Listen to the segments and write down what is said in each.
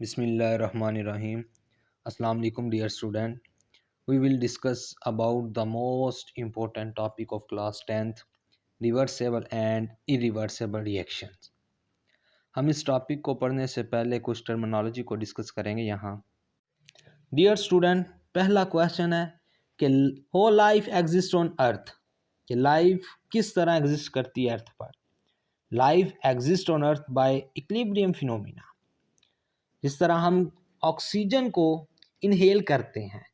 Bismillahirrahmanirrahim. Assalamu alaikum dear student. We will discuss about the most important topic of class 10th, reversible and irreversible reactions. हम इस topic को पढ़ने से पहले कुछ टर्मिनोलॉजी को डिस्कस करेंगे यहाँ। डियर स्टूडेंट, पहला क्वेश्चन है कि हो लाइफ एग्जिस्ट ऑन अर्थ, कि लाइफ किस तरह एग्जिस्ट करती है अर्थ पर। Life exist on earth by equilibrium phenomena. जिस तरह हम ऑक्सीजन को इनहेल करते हैं,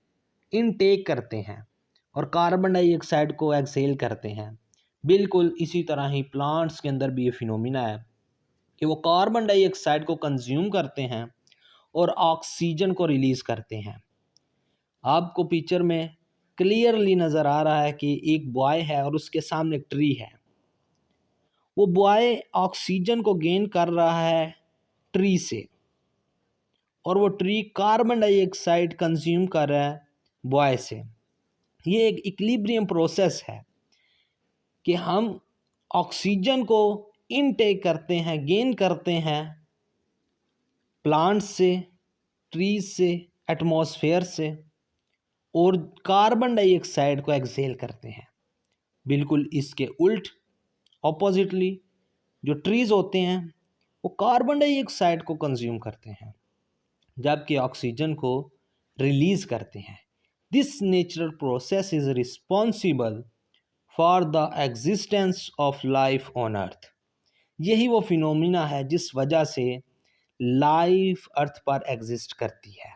इनटेक करते हैं और कार्बन डाइऑक्साइड को एक्सहेल करते हैं, बिल्कुल इसी तरह ही प्लांट्स के अंदर भी ये फिनोमिना है कि वो कार्बन डाइऑक्साइड को कंज्यूम करते हैं और ऑक्सीजन को रिलीज़ करते हैं। आपको पिक्चर में क्लियरली नज़र आ रहा है कि एक बॉय है और उसके सामने एक ट्री है। वो बॉय ऑक्सीजन को गेन कर रहा है ट्री से और वो ट्री कार्बन डाइऑक्साइड कंज्यूम कर रहा है बॉय से। ये एक इक्विलिब्रियम प्रोसेस है कि हम ऑक्सीजन को इनटेक करते हैं, गेन करते हैं प्लांट से, ट्रीज से, एटमॉस्फेयर से, और कार्बन डाइऑक्साइड को एक्सहेल करते हैं। बिल्कुल इसके उल्ट ऑपोजिटली जो ट्रीज होते हैं वो कार्बन डाइऑक्साइड को कंज्यूम करते हैं जबकि ऑक्सीजन को रिलीज करते हैं। This natural process is responsible for the existence of life on earth. यही वो फिनोमिना है जिस वजह से लाइफ अर्थ पर एग्जिस्ट करती है।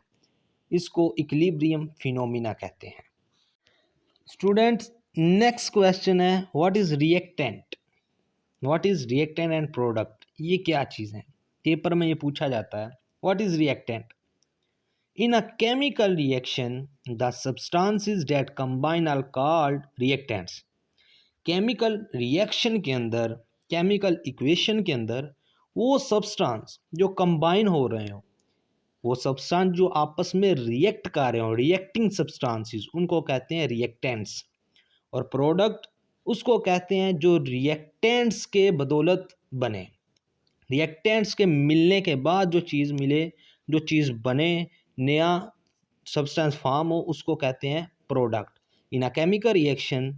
इसको इक्विलिब्रियम फिनोमिना कहते हैं। स्टूडेंट्स, नेक्स्ट क्वेश्चन है what is reactant. What is reactant and product, ये क्या चीज़ है? पेपर में ये पूछा जाता है। What is reactant? In a chemical reaction, the substances that combine are called reactants. Chemical reaction के अंदर, केमिकल इक्वेशन के अंदर वो सब्सटेंस जो कंबाइन हो रहे हो, वो सब्सटेंस जो आपस में रिएक्ट कर रहे हो, रिएक्टिंग सब्सटेंसेस, उनको कहते हैं रिएक्टेंट्स। और प्रोडक्ट उसको कहते हैं जो रिएक्टेंट्स के बदौलत बने, रिएक्टेंट्स के मिलने के बाद जो चीज़ मिले, जो चीज़ बने, नया सब्सटेंस फॉर्म हो, उसको कहते हैं product. In a chemical reaction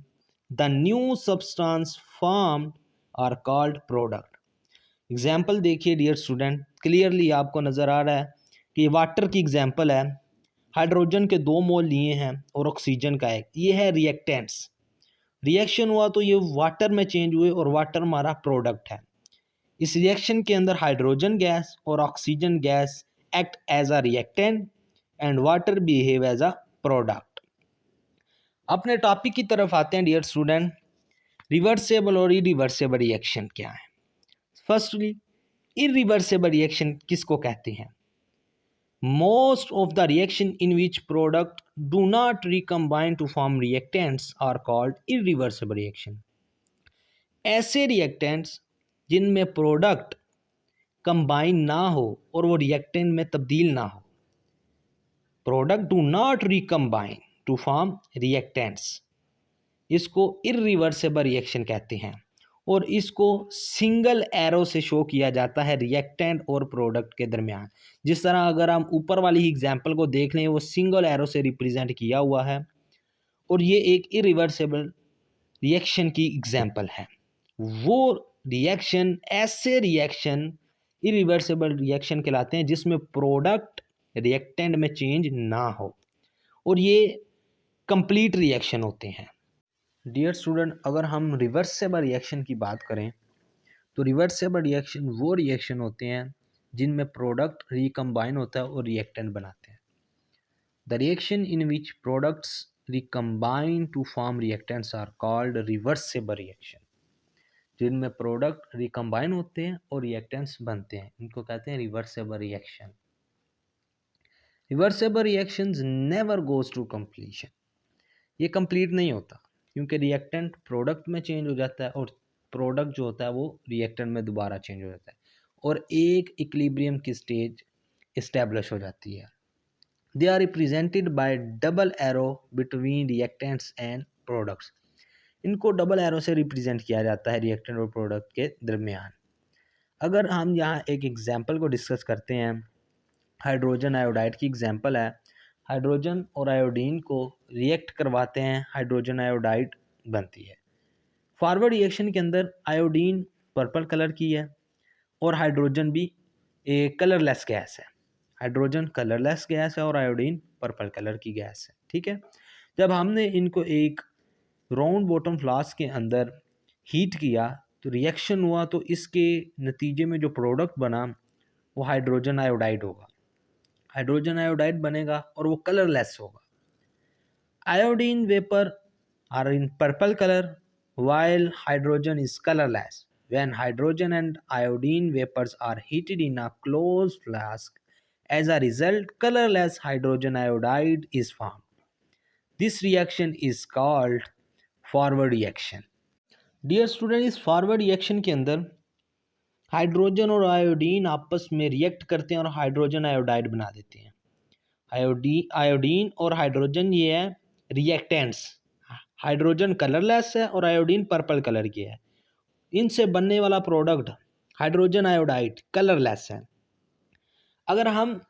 the new substance form are called product. Example देखिए डियर स्टूडेंट, क्लियरली आपको नज़र आ रहा है कि वाटर की एग्जाम्पल है। हाइड्रोजन के 2 मोल लिए हैं और ऑक्सीजन का 1, ये है रिएक्टेंट्स। रिएक्शन हुआ तो ये वाटर में चेंज हुए और वाटर हमारा प्रोडक्ट है। इस रिएक्शन के अंदर हाइड्रोजन गैस और oxygen gas act as a reactant and water behave as a product. अपने टॉपिक की तरफ आते हैं डियर स्टूडेंट। रिवर्सेबल और इरिवर्सेबल रिएक्शन क्या है? फर्स्टली, इरिवर्सेबल रिएक्शन किसको कहते हैं? Most of the reaction in which product do not recombine to form reactants are called irreversible reaction. ऐसे रिएक्टेंट्स जिनमें प्रोडक्ट कंबाइन ना हो और वो रिएक्टेंट में तब्दील ना हो, product do not recombine to form reactants, इसको इरिवर्सेबल रिएक्शन कहते हैं। और इसको सिंगल एरो से शो किया जाता है रिएक्टेंट और प्रोडक्ट के दरमियान। जिस तरह अगर हम ऊपर वाली एग्जाम्पल को देख लें, वो सिंगल एरो से रिप्रेजेंट किया हुआ है और ये एक इरिवर्सेबल रिएक्शन की एग्जाम्पल है। वो रिएक्शन, ऐसे रिएक्शन इरिवर्सेबल रिएक्शन कहलाते हैं जिसमें प्रोडक्ट रिएक्टेंट में चेंज ना हो और ये कंप्लीट रिएक्शन होते हैं। डियर स्टूडेंट, अगर हम रिवर्सेबल रिएक्शन की बात करें तो रिवर्सेबल रिएक्शन वो रिएक्शन होते हैं जिनमें प्रोडक्ट रिकम्बाइन होता है और रिएक्टेंट बनाते हैं। The reaction in which products recombine to form reactants are called reversible reaction. जिनमें प्रोडक्ट रिकम्बाइन होते हैं और रिएक्टेंट्स बनते हैं, इनको कहते हैं reversible reaction. Reversible reactions never goes to completion. ये कंप्लीट नहीं होता क्योंकि रिएक्टेंट प्रोडक्ट में चेंज हो जाता है और प्रोडक्ट जो होता है वो रिएक्टेंट में दोबारा चेंज हो जाता है और एक इक्विलिब्रियम की स्टेज इस्टेब्लिश हो जाती है। They are represented by double arrow between reactants and products. इनको डबल एरो से रिप्रेजेंट किया जाता है रिएक्टेंट और प्रोडक्ट के दरमियान। अगर हम यहाँ एक एग्जाम्पल को डिस्कस करते हैं हाइड्रोजन आयोडाइड की एग्जांपल है। हाइड्रोजन और आयोडीन को रिएक्ट करवाते हैं, हाइड्रोजन आयोडाइड बनती है। फॉरवर्ड रिएक्शन के अंदर आयोडीन पर्पल कलर की है और हाइड्रोजन भी एक कलरलेस गैस है। हाइड्रोजन कलरलेस गैस है और आयोडीन पर्पल कलर की गैस है। ठीक है, जब हमने इनको एक राउंड बॉटम फ्लास्क के अंदर हीट किया तो रिएक्शन हुआ, तो इसके नतीजे में जो प्रोडक्ट बना वो हाइड्रोजन आयोडाइड होगा। हाइड्रोजन आयोडाइड बनेगा और वो कलरलेस होगा। Iodine vapor are in purple color while hydrogen is colorless. When hydrogen and iodine vapors are heated in a closed flask, as a result, colorless hydrogen iodide is formed. This reaction is called forward reaction. Dear student, इस forward reaction के अंदर hydrogen और iodine आपस में react करते हैं और hydrogen iodide बना देते हैं। आयोडीन और हाइड्रोजन ये है रिएक्टेंट्स। हाइड्रोजन कलरलेस है और आयोडीन पर्पल कलर की है। इनसे बनने वाला प्रोडक्ट हाइड्रोजन आयोडाइड कलरलेस है। अगर हम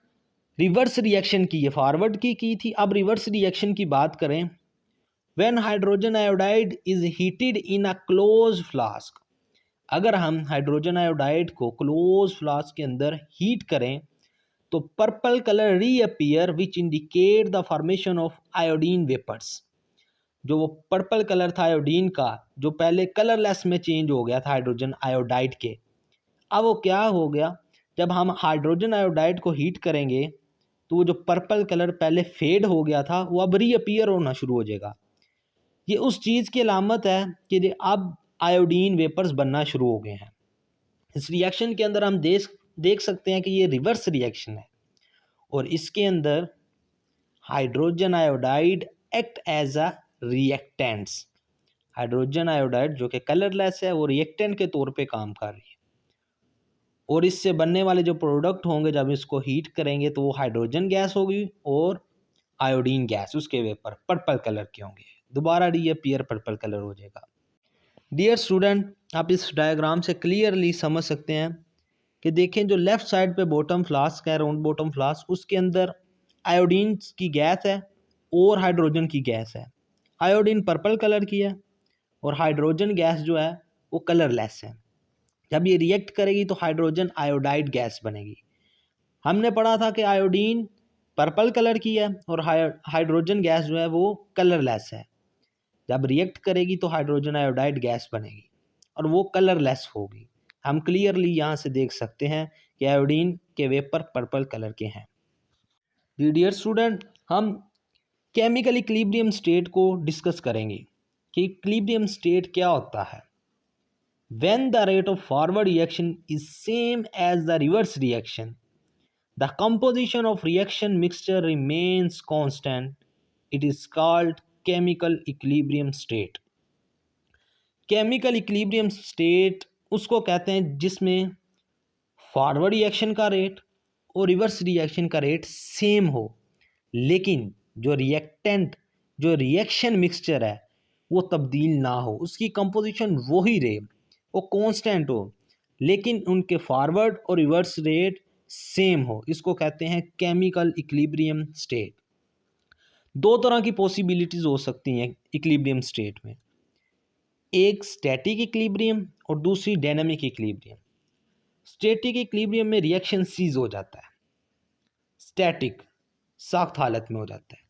रिवर्स रिएक्शन की, ये फॉरवर्ड की थी, अब रिवर्स रिएक्शन की बात करें, when hydrogen iodide is heated in a close flask, अगर हम हाइड्रोजन आयोडाइड को क्लोज फ्लास्क के अंदर हीट करें तो purple colour reappear which indicate the formation of iodine vapours. जो वो पर्पल कलर था आयोडीन का, जो पहले कलरलेस में चेंज हो गया था हाइड्रोजन आयोडाइड के, अब वो क्या हो गया, जब हम हाइड्रोजन आयोडाइड को हीट करेंगे तो वो जो पर्पल कलर पहले फेड हो गया था वो अब रीअपियर होना शुरू हो जाएगा। ये उस चीज़ की अलामत है कि अब आयोडीन वेपर्स बनना शुरू हो गए हैं। इस रिएक्शन के अंदर हम देख सकते हैं कि ये रिवर्स रिएक्शन है और इसके अंदर hydrogen iodide act as a reactants. Hydrogen iodide जो कि कलरलेस है वो रिएक्टेंट के तौर पे काम कर रही है और इससे बनने वाले जो प्रोडक्ट होंगे जब इसको हीट करेंगे तो वो हाइड्रोजन गैस होगी और आयोडीन गैस, उसके वेपर पर्पल कलर के होंगे, दोबारा रीअपियर पर्पल कलर हो जाएगा। डियर स्टूडेंट, आप इस डायग्राम से क्लियरली समझ सकते हैं कि देखें जो लेफ्ट साइड पे बॉटम फ्लास्क है, राउंड बॉटम फ्लास्क, उसके अंदर आयोडीन की गैस है और हाइड्रोजन की गैस है। आयोडीन पर्पल कलर की है और हाइड्रोजन गैस जो है वो कलरलेस है। जब ये रिएक्ट करेगी तो हाइड्रोजन आयोडाइड गैस बनेगी। हमने पढ़ा था कि आयोडीन पर्पल कलर की है और हाइड्रोजन गैस जो है वो कलरलेस है। जब रिएक्ट करेगी तो हाइड्रोजन आयोडाइड गैस बनेगी और वो कलरलेस होगी। हम क्लियरली यहाँ से देख सकते हैं कि आयोडीन के वेपर पर्पल कलर के हैं। डियर स्टूडेंट, हम केमिकल इक्विलिब्रियम स्टेट को डिस्कस करेंगे कि इक्विलिब्रियम स्टेट क्या होता है। When the rate of forward reaction is same as the reverse reaction, the composition of reaction mixture remains constant. It is called chemical equilibrium state. Chemical equilibrium state उसको कहते हैं जिसमें forward reaction का rate और reverse reaction का rate same हो, लेकिन जो रिएक्टेंट, जो रिएक्शन मिक्सचर है वो तब्दील ना हो, उसकी कंपोजिशन वही रहे, वो कांस्टेंट हो, लेकिन उनके फॉरवर्ड और रिवर्स रेट सेम हो। इसको कहते हैं केमिकल इक्विलिब्रियम स्टेट। दो तरह की पॉसिबिलिटीज हो सकती हैं इक्विलिब्रियम स्टेट में, एक स्टैटिक इक्विलिब्रियम और दूसरी डायनामिक इक्विलिब्रियम। स्टैटिक इक्विलिब्रियम में रिएक्शन सीज हो जाता है, स्टैटिक सख्त हालत में हो जाता है।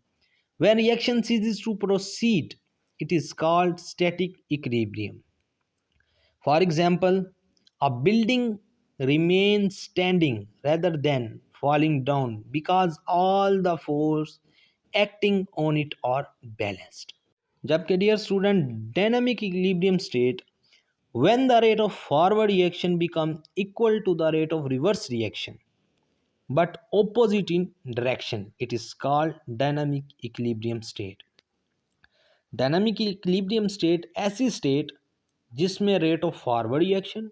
When reaction ceases to proceed, it is called static equilibrium. For example, a building remains standing rather than falling down because all the force acting on it are balanced. जबकि dear student dynamic equilibrium state, when the rate of forward reaction become equal to the rate of reverse reaction but opposite in direction, it is called dynamic equilibrium state. Dynamic equilibrium state ऐसी state जिसमें rate of forward reaction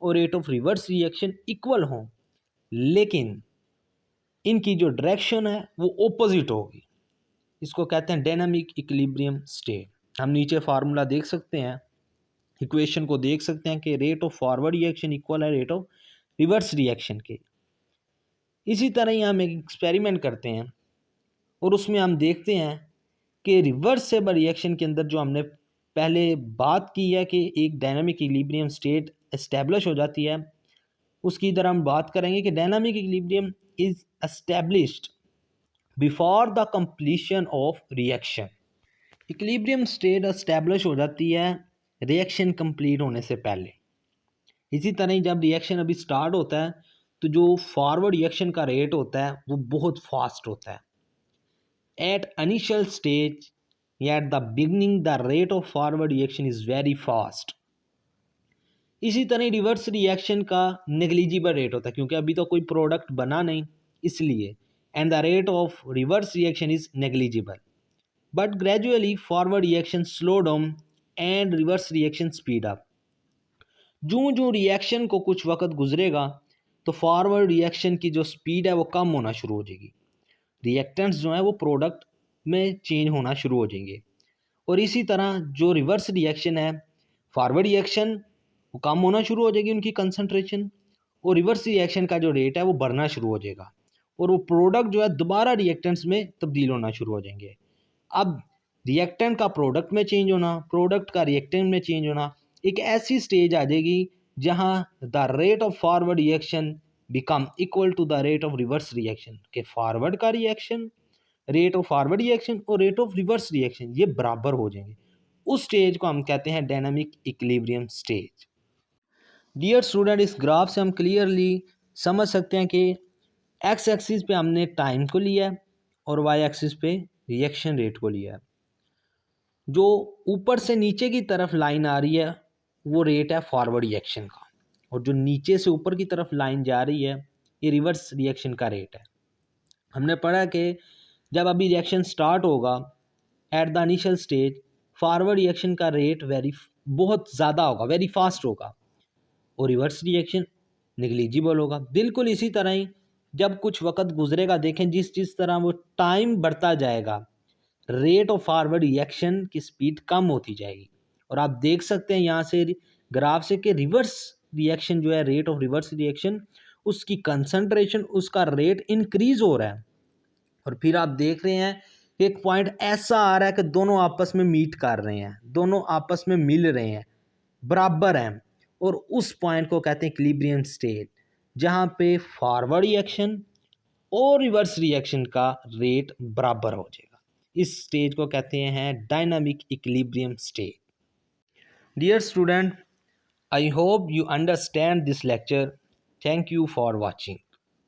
और rate of reverse reaction equal हों, लेकिन इनकी जो direction है वो opposite होगी, इसको कहते हैं डायनामिक इक्विलिब्रियम स्टेट। हम नीचे फार्मूला देख सकते हैं, इक्वेशन को देख सकते हैं कि rate of forward reaction equal है रेट ऑफ रिवर्स रिएक्शन के। इसी तरह ही हम एक एक्सपेरिमेंट करते हैं और उसमें हम देखते हैं कि रिवर्सेबल रिएक्शन के अंदर जो हमने पहले बात की है कि एक डायनामिक इक्विलिब्रियम स्टेट एस्टेब्लिश हो जाती है, उसकी इधर हम बात करेंगे कि dynamic equilibrium is established before the completion of reaction. Equilibrium state establish हो जाती है रिएक्शन कंप्लीट होने से पहले। इसी तरह ही जब रिएक्शन अभी स्टार्ट होता है तो जो फॉरवर्ड रिएक्शन का रेट होता है वो बहुत फास्ट होता है। एट इनिशियल स्टेज या at the beginning the rate of forward reaction is very fast. इसी तरह रिवर्स रिएक्शन का नेग्लिजिबल रेट होता है क्योंकि अभी तो कोई प्रोडक्ट बना नहीं, इसलिए and the rate of reverse reaction is negligible, but gradually forward reaction slow down and reverse reaction speed up. जो जो रिएक्शन को कुछ वक्त गुजरेगा तो फॉरवर्ड रिएक्शन की जो स्पीड है वो कम होना शुरू हो जाएगी, रिएक्टेंट्स जो है वो प्रोडक्ट में चेंज होना शुरू हो जाएंगे। और इसी तरह जो रिवर्स रिएक्शन है, फॉरवर्ड रिएक्शन वो कम होना शुरू हो जाएगी उनकी कंसंट्रेशन, और रिवर्स रिएक्शन का जो रेट है वो बढ़ना शुरू हो जाएगा और वो प्रोडक्ट जो है दोबारा रिएक्टेंट्स में तब्दील होना शुरू हो जाएंगे। अब रिएक्टेंट का प्रोडक्ट में चेंज होना, प्रोडक्ट का रिएक्टेंट में चेंज होना, एक ऐसी स्टेज आ जाएगी जहां the rate of forward reaction become equal to the rate of reverse reaction, के फॉरवर्ड का reaction, rate of forward reaction और रेट ऑफ रिवर्स रिएक्शन ये बराबर हो जाएंगे। उस स्टेज को हम कहते हैं dynamic equilibrium stage. Dear student, इस ग्राफ से हम क्लियरली समझ सकते हैं कि एक्स एक्सिस पे हमने टाइम को लिया है और वाई एक्सिस पे रिएक्शन रेट को लिया है। जो ऊपर से नीचे की तरफ लाइन आ रही है वो रेट है फॉरवर्ड रिएक्शन का, और जो नीचे से ऊपर की तरफ लाइन जा रही है ये रिवर्स रिएक्शन का रेट है। हमने पढ़ा कि जब अभी रिएक्शन स्टार्ट होगा at the initial stage, forward reaction का रेट बहुत ज़्यादा होगा, वेरी फास्ट होगा, और रिवर्स रिएक्शन नेग्लिजिबल होगा। बिल्कुल इसी तरह ही जब कुछ वक्त गुजरेगा, देखें जिस जिस तरह वो टाइम बढ़ता जाएगा रेट ऑफ फॉरवर्ड रिएक्शन की स्पीड कम होती जाएगी। और आप देख सकते हैं यहाँ से ग्राफ से कि रिवर्स रिएक्शन जो है, रेट ऑफ रिवर्स रिएक्शन, उसकी कंसंट्रेशन, उसका रेट इंक्रीज हो रहा है। और फिर आप देख रहे हैं कि एक पॉइंट ऐसा आ रहा है कि दोनों आपस में मीट कर रहे हैं, दोनों आपस में मिल रहे हैं, बराबर हैं, और उस पॉइंट को कहते हैं इक्विलिब्रियम स्टेट, जहाँ पे फॉरवर्ड रिएक्शन और रिवर्स रिएक्शन का रेट बराबर हो जाएगा। इस स्टेज को कहते हैं dynamic equilibrium state. Dear student, I hope you understand this lecture. Thank you for watching.